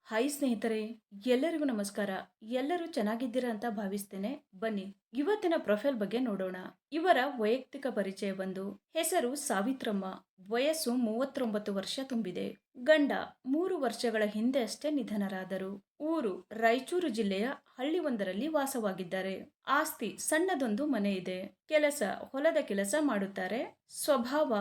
Hi ಸ್ನೇಹಿತರೆ, ಎಲ್ಲರಿಗೂ ನಮಸ್ಕಾರ. ಎಲ್ಲರೂ ಚೆನ್ನಾಗಿದ್ದೀರಾ ಅಂತ ಭಾವಿಸ್ತೇನೆ. ಬನ್ನಿ ಇವತ್ತಿನ ಪ್ರೊಫೈಲ್ ಬಗ್ಗೆ ನೋಡೋಣ. ಇವರ ವೈಯಕ್ತಿಕ ಪರಿಚಯ ಬಂದು ಹೆಸರು ಸಾವಿತ್ರಮ್ಮ, ವಯಸ್ಸು 39 ವರ್ಷ ತುಂಬಿದೆ. ಗಂಡ 3 ವರ್ಷಗಳ ಹಿಂದೆ ಅಷ್ಟೇ ನಿಧನರಾದರು. ಊರು ರಾಯಚೂರು ಜಿಲ್ಲೆಯ ಹಳ್ಳಿಯೊಂದರಲ್ಲಿ ವಾಸವಾಗಿದ್ದಾರೆ. ಆಸ್ತಿ ಸಣ್ಣದೊಂದು ಮನೆ ಇದೆ. ಕೆಲಸ ಹೊಲದ ಕೆಲಸ ಮಾಡುತ್ತಾರೆ. ಸ್ವಭಾವ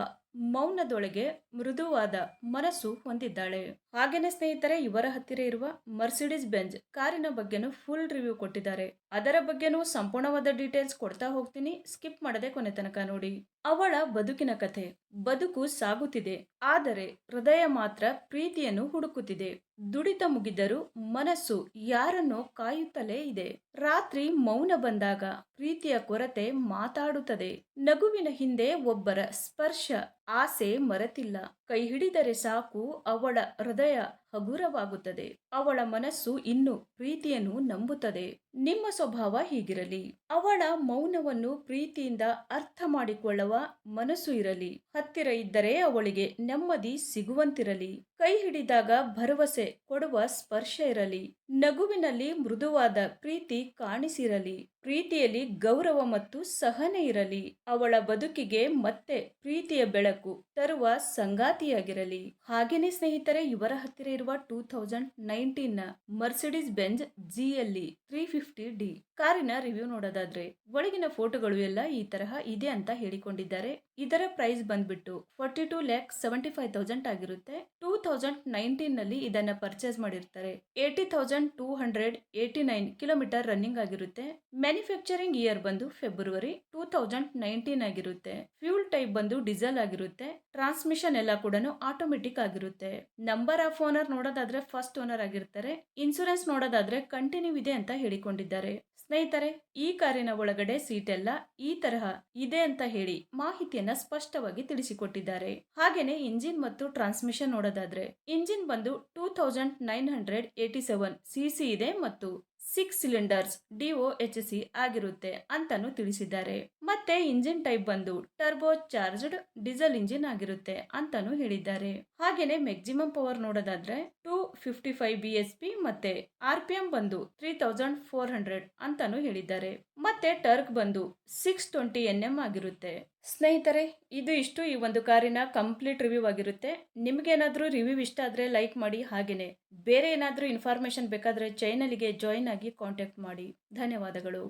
ಮೌನದೊಳಗೆ ಮೃದುವಾದ ಮನಸ್ಸು ಹೊಂದಿದ್ದಾಳೆ. ಹಾಗೇನೆ ಸ್ನೇಹಿತರೆ, ಇವರ ಹತ್ತಿರ ಇರುವ ಮರ್ಸಿಡೀಸ್ ಬೆಂಜ್ ಕಾರಿನ ಬಗ್ಗೆನೂ ಫುಲ್ ರಿವ್ಯೂ ಕೊಟ್ಟಿದ್ದಾರೆ. ಅದರ ಬಗ್ಗೆನೂ ಸಂಪೂರ್ಣವಾದ ಡೀಟೇಲ್ಸ್ ಕೊಡ್ತಾ ಹೋಗ್ತೀನಿ, ಸ್ಕಿಪ್ ಮಾಡದೆ ಕೊನೆ ತನಕ ನೋಡಿ. ಅವಳ ಬದುಕಿನ ಕಥೆ. ಬದುಕು ಸಾಗುತ್ತಿದೆ, ಆದರೆ ಹೃದಯ ಮಾತ್ರ ಪ್ರೀತಿಯನ್ನು ಹುಡುಕುತ್ತಿದೆ. ದುಡಿತ ಮುಗಿದರೂ ಮನಸ್ಸು ಯಾರನ್ನೋ ಕಾಯುತ್ತಲೇ ಇದೆ. ರಾತ್ರಿ ಮೌನ ಬಂದಾಗ ಪ್ರೀತಿಯ ಕೊರತೆ ಮಾತಾಡುತ್ತದೆ. ನಗುವಿನ ಹಿಂದೆ ಒಬ್ಬರ ಸ್ಪರ್ಶ. ಆಸೆ ಮರೆತಿಲ್ಲ. ಕೈ ಹಿಡಿದರೆ ಸಾಕು ಅವಳ ಹೃದಯ ಹಗುರವಾಗುತ್ತದೆ. ಅವಳ ಮನಸ್ಸು ಇನ್ನು ಪ್ರೀತಿಯನ್ನು ನಂಬುತ್ತದೆ. ನಿಮ್ಮ ಸ್ವಭಾವ ಹೀಗಿರಲಿ. ಅವಳ ಮೌನವನ್ನು ಪ್ರೀತಿಯಿಂದ ಅರ್ಥ ಮಾಡಿಕೊಳ್ಳುವ ಮನಸ್ಸು ಇರಲಿ. ಹತ್ತಿರ ಇದ್ದರೆ ಅವಳಿಗೆ ನೆಮ್ಮದಿ ಸಿಗುವಂತಿರಲಿ. ಕೈ ಹಿಡಿದಾಗ ಭರವಸೆ ಕೊಡುವ ಸ್ಪರ್ಶ ಇರಲಿ. ನಗುವಿನಲ್ಲಿ ಮೃದುವಾದ ಪ್ರೀತಿ ಕಾಣಿಸಿರಲಿ. ಪ್ರೀತಿಯಲ್ಲಿ ಗೌರವ ಮತ್ತು ಸಹನೆ ಇರಲಿ. ಅವಳ ಬದುಕಿಗೆ ಮತ್ತೆ ಪ್ರೀತಿಯ ಬೆಳಕು ತರುವ ಸಂಗಾತಿಯಾಗಿರಲಿ. ಹಾಗೇನೆ ಸ್ನೇಹಿತರೆ, ಇವರ ಹತ್ತಿರ ಇರುವ 2019 ಮರ್ಸಿಡೀಸ್ ಬೆಂಜ್ GLE 350D ಕಾರಿನ ರಿವ್ಯೂ ನೋಡೋದಾದ್ರೆ, ಒಳಗಿನ ಫೋಟೋಗಳು ಎಲ್ಲ ಈ ತರಹ ಇದೆ ಅಂತ ಹೇಳಿಕೊಂಡಿದ್ದಾರೆ. ಇದರ ಪ್ರೈಸ್ ಬಂದ್ಬಿಟ್ಟು 42,75,000 ಆಗಿರುತ್ತೆ. 2019 ನಲ್ಲಿ ಇದನ್ನ ಪರ್ಚೇಸ್ ಮಾಡಿರ್ತಾರೆ. 80,289 ಕಿಲೋಮೀಟರ್ ರನ್ನಿಂಗ್ ಆಗಿರುತ್ತೆ. ಮ್ಯಾನುಫ್ಯಾಕ್ಚರಿಂಗ್ ಇಯರ್ ಬಂದು ಫೆಬ್ರವರಿ 2019 ಆಗಿರುತ್ತೆ. ಫ್ಯೂಲ್ ಟೈಪ್ ಬಂದು ಡೀಸೆಲ್ ಆಗಿರುತ್ತೆ. ಟ್ರಾನ್ಸ್ಮಿಷನ್ ಎಲ್ಲ ಕೂಡ ಆಟೋಮೆಟಿಕ್ ಆಗಿರುತ್ತೆ. ನಂಬರ್ ಆಫ್ ಓನರ್ ನೋಡೋದಾದ್ರೆ ಫಸ್ಟ್ ಓನರ್ ಆಗಿರ್ತಾರೆ. ಇನ್ಸೂರೆನ್ಸ್ ನೋಡೋದಾದ್ರೆ ಕಂಟಿನ್ಯೂ ಇದೆ ಅಂತ ಹೇಳಿಕೊಂಡಿದ್ದಾರೆ. ಸ್ನೇಹಿತರೆ, ಈ ಕಾರಿನ ಒಳಗಡೆ ಸೀಟ್ ಎಲ್ಲ ಈ ತರಹ ಇದೆ ಅಂತ ಹೇಳಿ ಮಾಹಿತಿಯನ್ನ ಸ್ಪಷ್ಟವಾಗಿ ತಿಳಿಸಿಕೊಟ್ಟಿದ್ದಾರೆ. ಹಾಗೇನೆ ಇಂಜಿನ್ ಮತ್ತು ಟ್ರಾನ್ಸ್ಮಿಷನ್ ನೋಡೋದಾದ್ರೆ, ಇಂಜಿನ್ ಬಂದು 2987 cc ಇದೆ ಮತ್ತು 6 ಸಿಲಿಂಡರ್ಸ್ DOHC ಆಗಿರುತ್ತೆ ಅಂತಾನು ತಿಳಿಸಿದ್ದಾರೆ. ಮತ್ತೆ ಇಂಜಿನ್ ಟೈಪ್ ಬಂದು ಟರ್ಬೋ ಚಾರ್ಜ್ಡ್ ಡೀಸೆಲ್ ಇಂಜಿನ್ ಆಗಿರುತ್ತೆ ಅಂತಾನು ಹೇಳಿದ್ದಾರೆ. ಹಾಗೇನೆ ಮ್ಯಾಕ್ಸಿಮಮ್ ಪವರ್ ನೋಡೋದಾದ್ರೆ 255 bhp ಮತ್ತೆ RPM ಬಂದು 3400 ಅಂತಾನು ಹೇಳಿದ್ದಾರೆ. ಮತ್ತೆ ಟರ್ಕ್ ಬಂದು 620 Nm ಆಗಿರುತ್ತೆ. ಸ್ನೇಹಿತರೆ, ಇದು ಇಷ್ಟು ಈ ಒಂದು ಕಾರಿನ ಕಂಪ್ಲೀಟ್ ರಿವ್ಯೂ ಆಗಿರುತ್ತೆ. ನಿಮ್ಗೇನಾದ್ರೂ ರಿವ್ಯೂ ಇಷ್ಟ ಆದ್ರೆ ಲೈಕ್ ಮಾಡಿ. ಹಾಗೇನೆ ಬೇರೆ ಏನಾದ್ರೂ ಇನ್ಫಾರ್ಮೇಶನ್ ಬೇಕಾದ್ರೆ ಚಾನೆಲ್ಗೆ ಜಾಯಿನ್ ಆಗಿ ಕಾಂಟ್ಯಾಕ್ಟ್ ಮಾಡಿ. ಧನ್ಯವಾದಗಳು.